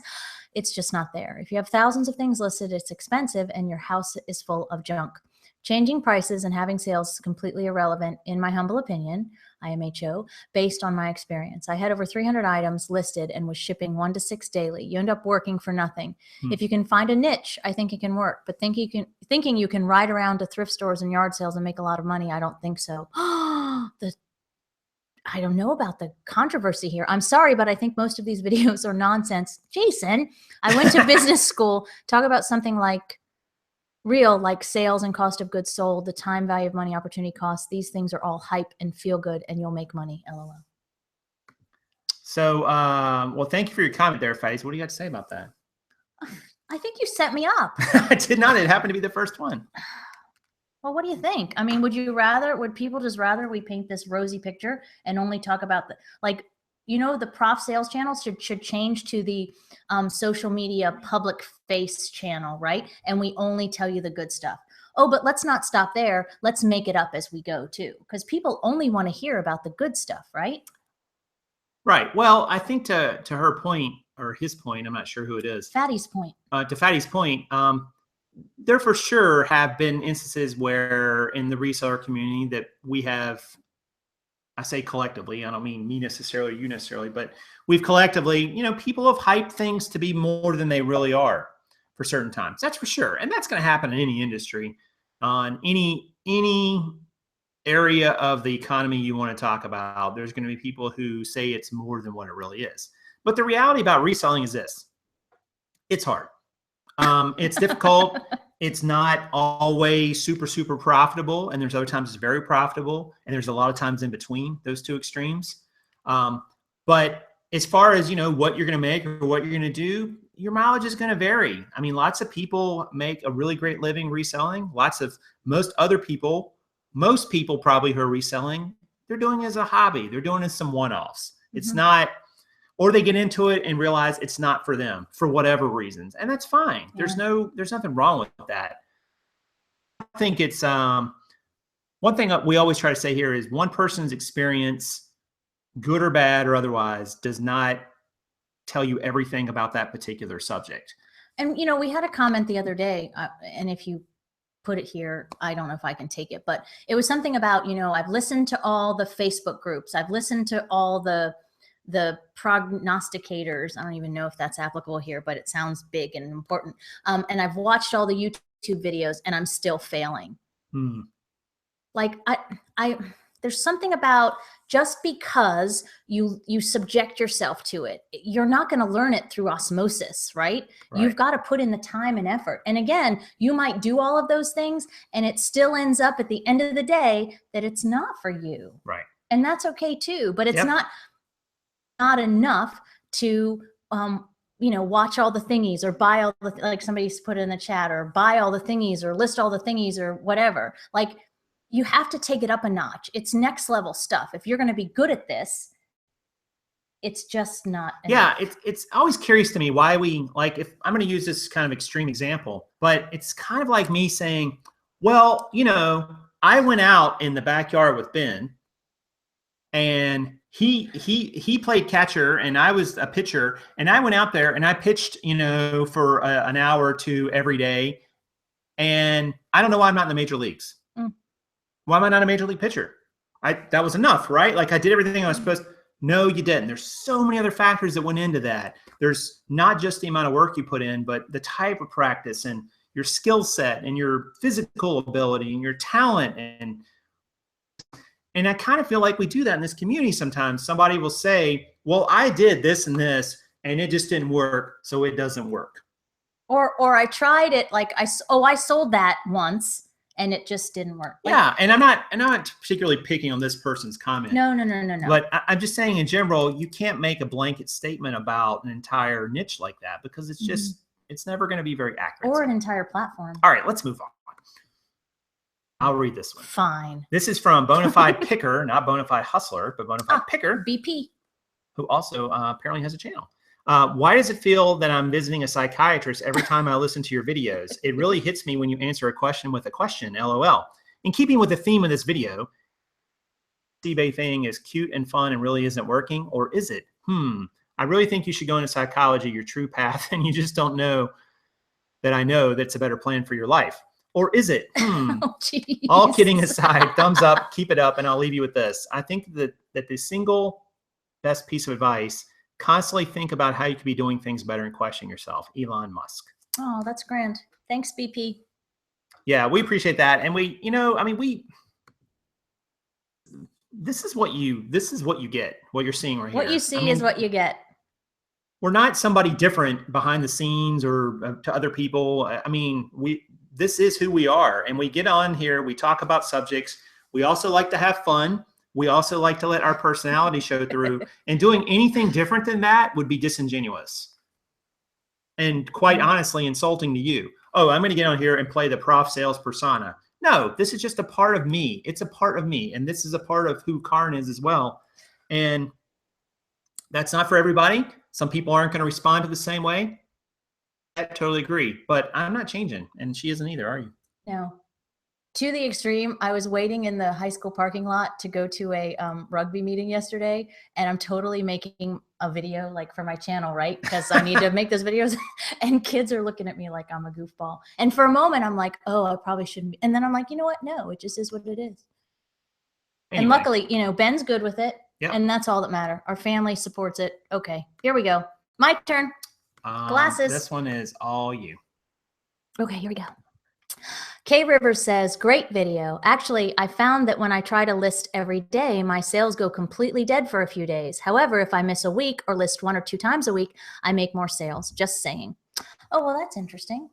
S2: it's just not there. If you have thousands of things listed, it's expensive and your house is full of junk. Changing prices and having sales is completely irrelevant, in my humble opinion, IMHO, based on my experience. I had over 300 items listed and was shipping 1 to 6 daily. You end up working for nothing. If you can find a niche, I think it can work. But thinking you can ride around to thrift stores and yard sales and make a lot of money, I don't think so. I don't know about the controversy here. I'm sorry, but I think most of these videos are nonsense. Jason, I went to business school. Talk about something like real, like sales and cost of goods sold, the time value of money, opportunity costs. These things are all hype and feel good, and you'll make money. LOL.
S1: So, well, thank you for your comment there, Fatty. What do you got to say about that?
S2: I think you set me up.
S1: I did not. It happened to be the first one.
S2: Well, what do you think? I mean, would people just rather we paint this rosy picture and only talk about the Prof sales channel should change to the social media public face channel, right? And we only tell you the good stuff. Oh, but let's not stop there. Let's make it up as we go too, because people only want to hear about the good stuff, right?
S1: Right. Well, I think to her point, or his point, I'm not sure who it is.
S2: Fatty's point.
S1: To Fatty's point, there for sure have been instances where in the reseller community that we have, I say collectively, I don't mean me necessarily, you necessarily, but we've collectively, people have hyped things to be more than they really are for certain times. That's for sure. And that's going to happen in any industry, on any area of the economy you want to talk about. There's going to be people who say it's more than what it really is. But the reality about reselling is this: it's hard. It's difficult. It's not always super, super profitable. And there's other times it's very profitable. And there's a lot of times in between those two extremes. But as far as, what you're going to make or what you're going to do, your mileage is going to vary. I mean, lots of people make a really great living reselling. Most people probably who are reselling, they're doing it as a hobby. They're doing it as some one-offs. Mm-hmm. It's not, or they get into it and realize it's not for them for whatever reasons. And that's fine. Yeah. There's nothing wrong with that. think it's one thing we always try to say here is one person's experience, good or bad or otherwise, does not tell you everything about that particular subject.
S2: And, you know, we had a comment the other day, and if you put it here, I don't know if I can take it, but it was something about, you know, I've listened to all the Facebook groups. I've listened to all the prognosticators. I don't even know if that's applicable here, but it sounds big and important. And I've watched all the YouTube videos and I'm still failing. Like there's something about just because you subject yourself to it, you're not going to learn it through osmosis, right? You've got to put in the time and effort. And again, you might do all of those things and it still ends up at the end of the day that it's not for you.
S1: Right.
S2: And that's okay too, but it's not enough to, you know, watch all the thingies or buy all the, like somebody's put in the chat, or buy all the thingies or list all the thingies or whatever. Like, you have to take it up a notch. It's next level stuff. If you're going to be good at this, it's just not enough.
S1: Yeah, it's always curious to me why we, like, if I'm going to use this kind of extreme example, but it's kind of like me saying, well, you know, I went out in the backyard with Ben and he played catcher and I was a pitcher, and I went out there and I pitched, you know, for an hour or two every day, and I don't know why I'm not in the major leagues. Why am I not a major league pitcher? That was enough, right? Like I did everything I was supposed to. No, you didn't. There's so many other factors that went into that. There's not just the amount of work you put in, but the type of practice and your skill set and your physical ability and your talent. And I kind of feel like we do that in this community sometimes. Somebody will say, well, I did this and this, and it just didn't work, so it doesn't work.
S2: Or I tried it, like I sold that once, and it just didn't work. Like,
S1: yeah, and I'm not particularly picking on this person's comment.
S2: No.
S1: But I'm just saying in general, you can't make a blanket statement about an entire niche like that, because it's just it's never going to be very accurate.
S2: Or an entire platform.
S1: All right, let's move on. I'll read this one.
S2: Fine.
S1: This is from Bonafide Picker, not Bonafide Hustler, but Bonafide Picker,
S2: BP,
S1: who also apparently has a channel. Why does it feel that I'm visiting a psychiatrist every time I listen to your videos? It really hits me when you answer a question with a question, LOL. In keeping with the theme of this video, eBay thing is cute and fun and really isn't working, or is it? I really think you should go into psychology, your true path, and you just don't know that I know that's a better plan for your life. Or is it?
S2: Oh,
S1: all kidding aside, thumbs up, keep it up, and I'll leave you with this. I think that the single best piece of advice, constantly think about how you could be doing things better and question yourself. Elon Musk.
S2: Oh, that's grand. Thanks, BP.
S1: Yeah, we appreciate that. And we, you know, I mean, this is what you get, what you're seeing right here.
S2: What you see is what you get.
S1: We're not somebody different behind the scenes or to other people. I mean, this is who we are, and we get on here, we talk about subjects. We also like to have fun. We also like to let our personality show through, and doing anything different than that would be disingenuous and quite honestly insulting to you. Oh, I'm going to get on here and play the Prof sales persona. No, this is just a part of me. It's a part of me, and this is a part of who Kaaren is as well. And that's not for everybody. Some people aren't going to respond to the same way. I totally agree, but I'm not changing, and she isn't either, are you?
S2: No. To the extreme, I was waiting in the high school parking lot to go to a rugby meeting yesterday, and I'm totally making a video like for my channel, right? Because I need to make those videos, and kids are looking at me like I'm a goofball. And for a moment, I'm like, oh, I probably shouldn't be. And then I'm like, you know what? No, it just is what it is. Anyway. And luckily, you know, Ben's good with it, and that's all that matters. Our family supports it. Okay, here we go. My turn. Glasses.
S1: This one is all you.
S2: Okay, here we go. K Rivers says, great video. Actually, I found that when I try to list every day, my sales go completely dead for a few days. However, if I miss a week or list 1 or 2 times a week, I make more sales. Just saying. Oh, well, that's interesting.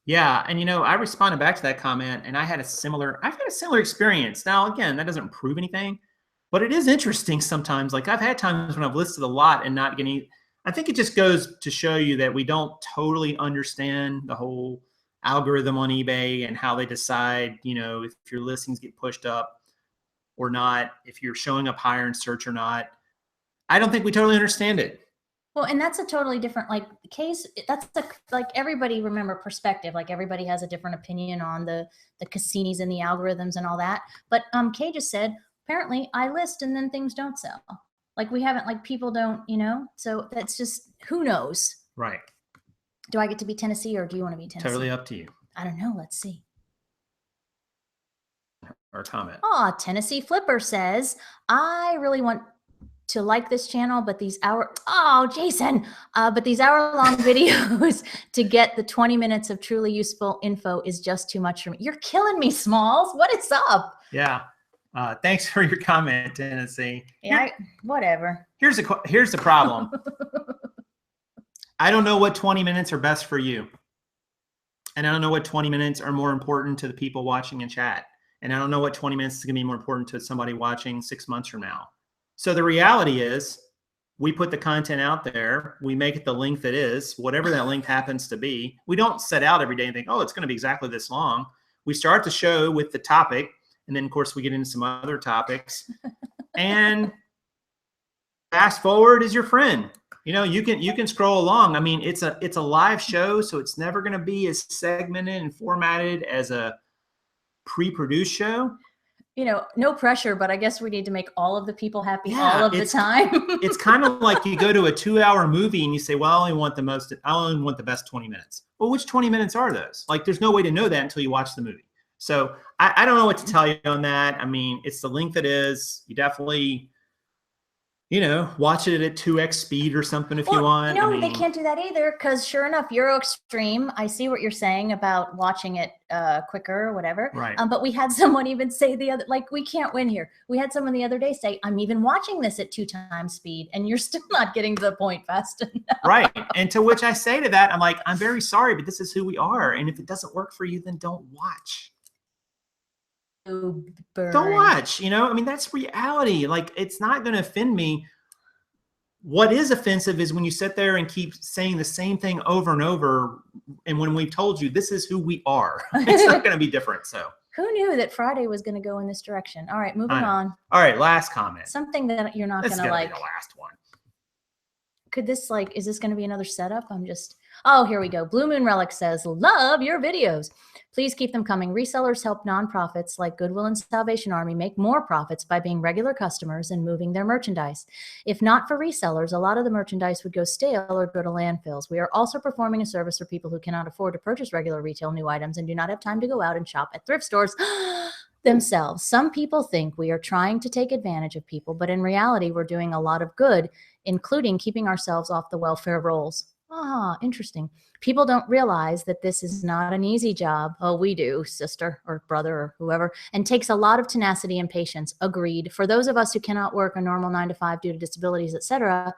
S1: Yeah, and you know, I responded back to that comment, and I've had a similar experience. Now, again, that doesn't prove anything, but it is interesting sometimes. Like I've had times when I've listed a lot and not getting. I think it just goes to show you that we don't totally understand the whole algorithm on eBay and how they decide, you know, if your listings get pushed up or not, if you're showing up higher in search or not. I don't think we totally understand it.
S2: Well, and that's a totally different like case. That's like everybody remember perspective. Like everybody has a different opinion on the Cassinis and the algorithms and all that. But Kay just said apparently I list and then things don't sell. Like we haven't like people don't, you know. So that's just who knows.
S1: Right.
S2: Do I get to be Tennessee or do you want to be Tennessee?
S1: Totally up to you.
S2: I don't know. Let's see.
S1: Or comment.
S2: Oh, Tennessee Flipper says, I really want to like this channel, but these Jason, but these hour-long videos to get the 20 minutes of truly useful info is just too much for me. You're killing me, Smalls. What is up?
S1: Yeah. Thanks for your comment, Tennessee.
S2: Yeah, whatever.
S1: Here's the problem. I don't know what 20 minutes are best for you. And I don't know what 20 minutes are more important to the people watching in chat. And I don't know what 20 minutes is going to be more important to somebody watching 6 months from now. So the reality is we put the content out there. We make it the length it is, whatever that length happens to be. We don't set out every day and think, oh, it's going to be exactly this long. We start the show with the topic. And then, of course, we get into some other topics. And fast forward is your friend. You know, you can scroll along. I mean, it's a live show, so it's never going to be as segmented and formatted as a pre-produced show.
S2: You know, no pressure, but I guess we need to make all of the people happy all of the time.
S1: It's kind of like you go to a 2-hour movie and you say, well, I only want the best 20 minutes. Well, which 20 minutes are those? Like, there's no way to know that until you watch the movie. So I don't know what to tell you on that. I mean, it's the length it is. You definitely, you know, watch it at 2x speed or something if you want.
S2: No, they can't do that either because sure enough, Euro Extreme, I see what you're saying about watching it quicker or whatever.
S1: Right.
S2: But we had someone even say like, we can't win here. We had someone the other day say, I'm even watching this at 2 times speed and you're still not getting to the point fast enough.
S1: Right. And to which I say to that, I'm like, I'm very sorry, but this is who we are. And if it doesn't work for you, then don't watch. Don't watch, you know, I mean, that's reality. Like, it's not going to offend me. What is offensive is when you sit there and keep saying the same thing over and over. And when we've told you this is who we are, it's not going to be different. So
S2: who knew that Friday was going to go in this direction? All right, moving on.
S1: All right. Last comment.
S2: Something that you're not going to like.
S1: The last one.
S2: Could this is this going to be another setup? Oh, here we go. Blue Moon Relic says, love your videos. Please keep them coming. Resellers help nonprofits like Goodwill and Salvation Army make more profits by being regular customers and moving their merchandise. If not for resellers, a lot of the merchandise would go stale or go to landfills. We are also performing a service for people who cannot afford to purchase regular retail new items and do not have time to go out and shop at thrift stores themselves. Some people think we are trying to take advantage of people, but in reality, we're doing a lot of good, including keeping ourselves off the welfare rolls. Ah, interesting. People don't realize that this is not an easy job. Oh, we do, sister or brother or whoever, and takes a lot of tenacity and patience. Agreed. For those of us who cannot work a normal 9 to 5 due to disabilities, etc.,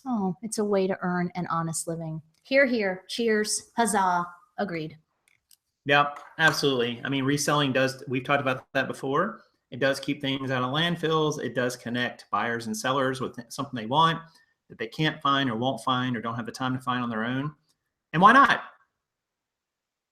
S2: oh, it's a way to earn an honest living. Hear, hear. Cheers. Huzzah. Agreed.
S1: Yep, absolutely. I mean, reselling we've talked about that before. It does keep things out of landfills. It does connect buyers and sellers with something they want that they can't find or won't find or don't have the time to find on their own. And why not?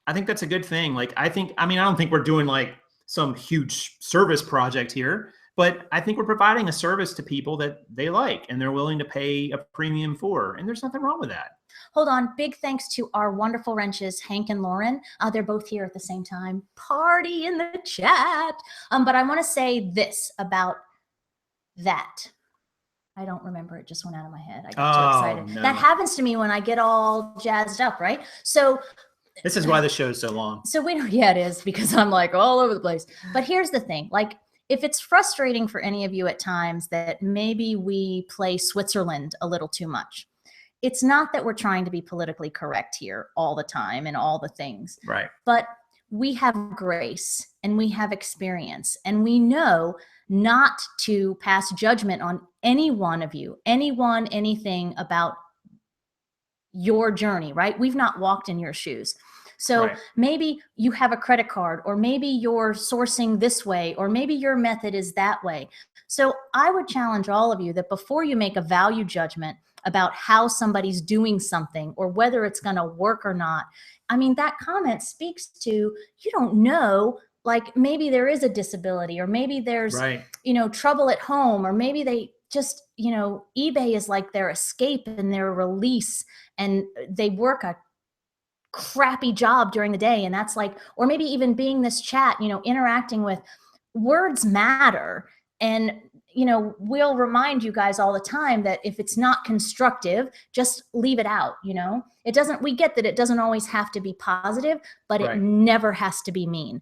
S1: I think that's a good thing. Like, I don't think we're doing like some huge service project here, but I think we're providing a service to people that they like and they're willing to pay a premium for. And there's nothing wrong with that.
S2: Hold on. Big thanks to our wonderful wrenches, Hank and Lauren. They're both here at the same time. Party in the chat. But I want to say this about that. I don't remember. It just went out of my head. I got too excited. No. That happens to me when I get all jazzed up, right? So
S1: this is why the show is so long.
S2: So it is because I'm like all over the place. But here's the thing. Like, if it's frustrating for any of you at times that maybe we play Switzerland a little too much, it's not that we're trying to be politically correct here all the time and all the things.
S1: Right.
S2: But we have grace and we have experience and we know not to pass judgment on any one of you, anyone, anything about your journey, right? We've not walked in your shoes. So maybe you have a credit card, or maybe you're sourcing this way, or maybe your method is that way. So I would challenge all of you that before you make a value judgment about how somebody's doing something or whether it's going to work or not, I mean, that comment speaks to, you don't know, like maybe there is a disability, or maybe there's, you know, trouble at home, or maybe they just, eBay is like their escape and their release, and they work a crappy job during the day. And that's like, or maybe even being this chat, interacting with, words matter. And, we'll remind you guys all the time that if it's not constructive, just leave it out. It doesn't, we get that it doesn't always have to be positive, but it never has to be mean.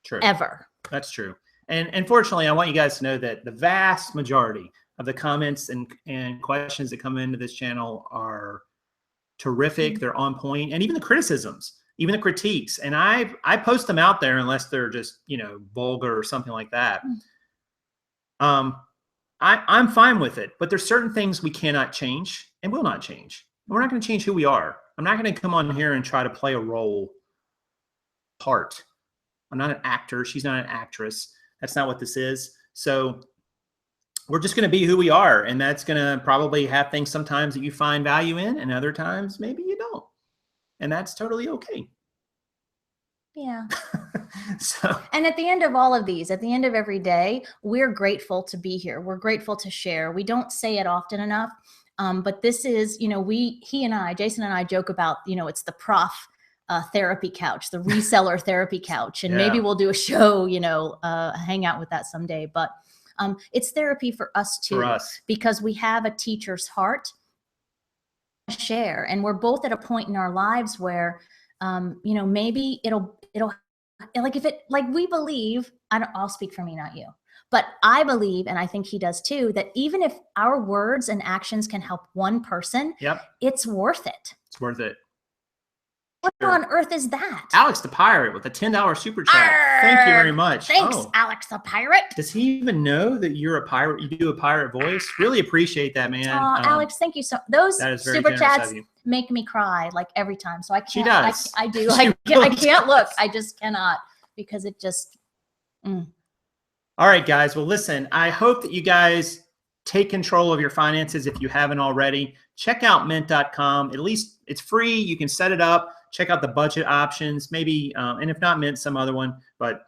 S1: True.
S2: Ever.
S1: That's true. And fortunately, I want you guys to know that the vast majority of the comments and questions that come into this channel are terrific. They're on point. And even the criticisms, even the critiques. And I post them out there unless they're just, vulgar or something like that. I'm fine with it, but there's certain things we cannot change and will not change. We're not going to change who we are. I'm not going to come on here and try to play a role part. I'm not an actor. She's not an actress. That's not what this is. So we're just going to be who we are. And that's going to probably have things sometimes that you find value in, and other times maybe you don't. And that's totally okay.
S2: Yeah. And at the end of all of these, at the end of every day, we're grateful to be here. We're grateful to share. We don't say it often enough. But this is, Jason and I joke about, it's the Prof therapy couch, the reseller therapy couch. And maybe we'll do a show, hang out with that someday. But it's therapy for us too, because we have a teacher's heart to share. And we're both at a point in our lives where, maybe it'll like, if it, like, we believe, I'll speak for me, not you, but I believe, and I think he does too, that even if our words and actions can help one person, it's worth it.
S1: It's worth it.
S2: What on earth is that?
S1: Alex the Pirate with a $10 super chat. Thank you very much.
S2: Thanks, Alex the Pirate.
S1: Does he even know that you're a pirate? You do a pirate voice? Really appreciate that, man.
S2: Alex, thank you so. Those super chats make me cry like every time. So I can't. She does. I do. I can't look. I just cannot, because it just.
S1: All right, guys. Well, listen, I hope that you guys take control of your finances if you haven't already. Check out mint.com. At least it's free. You can set it up. Check out the budget options, maybe, and if not Mint, some other one. But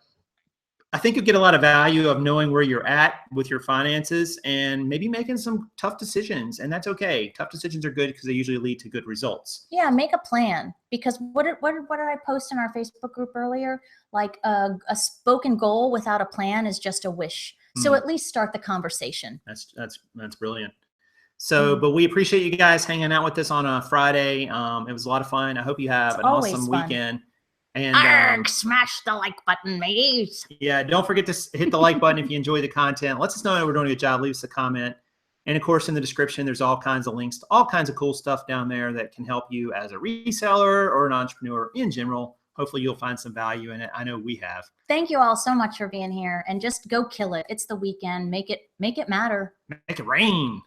S1: I think you get a lot of value of knowing where you're at with your finances and maybe making some tough decisions. And that's okay. Tough decisions are good because they usually lead to good results.
S2: Yeah, make a plan. Because what did I post in our Facebook group earlier? Like a spoken goal without a plan is just a wish. So at least start the conversation.
S1: That's brilliant. So, but we appreciate you guys hanging out with us on a Friday. It was a lot of fun. I hope you have an awesome weekend.
S2: And smash the like button, mateys.
S1: Yeah, don't forget to hit the like button if you enjoy the content. Let us know that we're doing a good job. Leave us a comment. And of course, in the description, there's all kinds of links to all kinds of cool stuff down there that can help you as a reseller or an entrepreneur in general. Hopefully you'll find some value in it. I know we have.
S2: Thank you all so much for being here, and just go kill it. It's the weekend. Make it matter.
S1: Make it rain.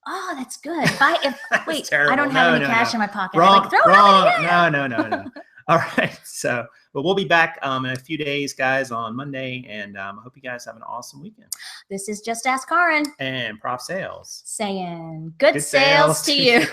S2: Oh, that's good. Wait,
S1: terrible.
S2: I don't have any cash in my pocket.
S1: Wrong. No. All right. So, but we'll be back in a few days, guys, on Monday. And I hope you guys have an awesome weekend.
S2: This is Just Ask Kaaren.
S1: And Prof Sales.
S2: Saying good sales to you.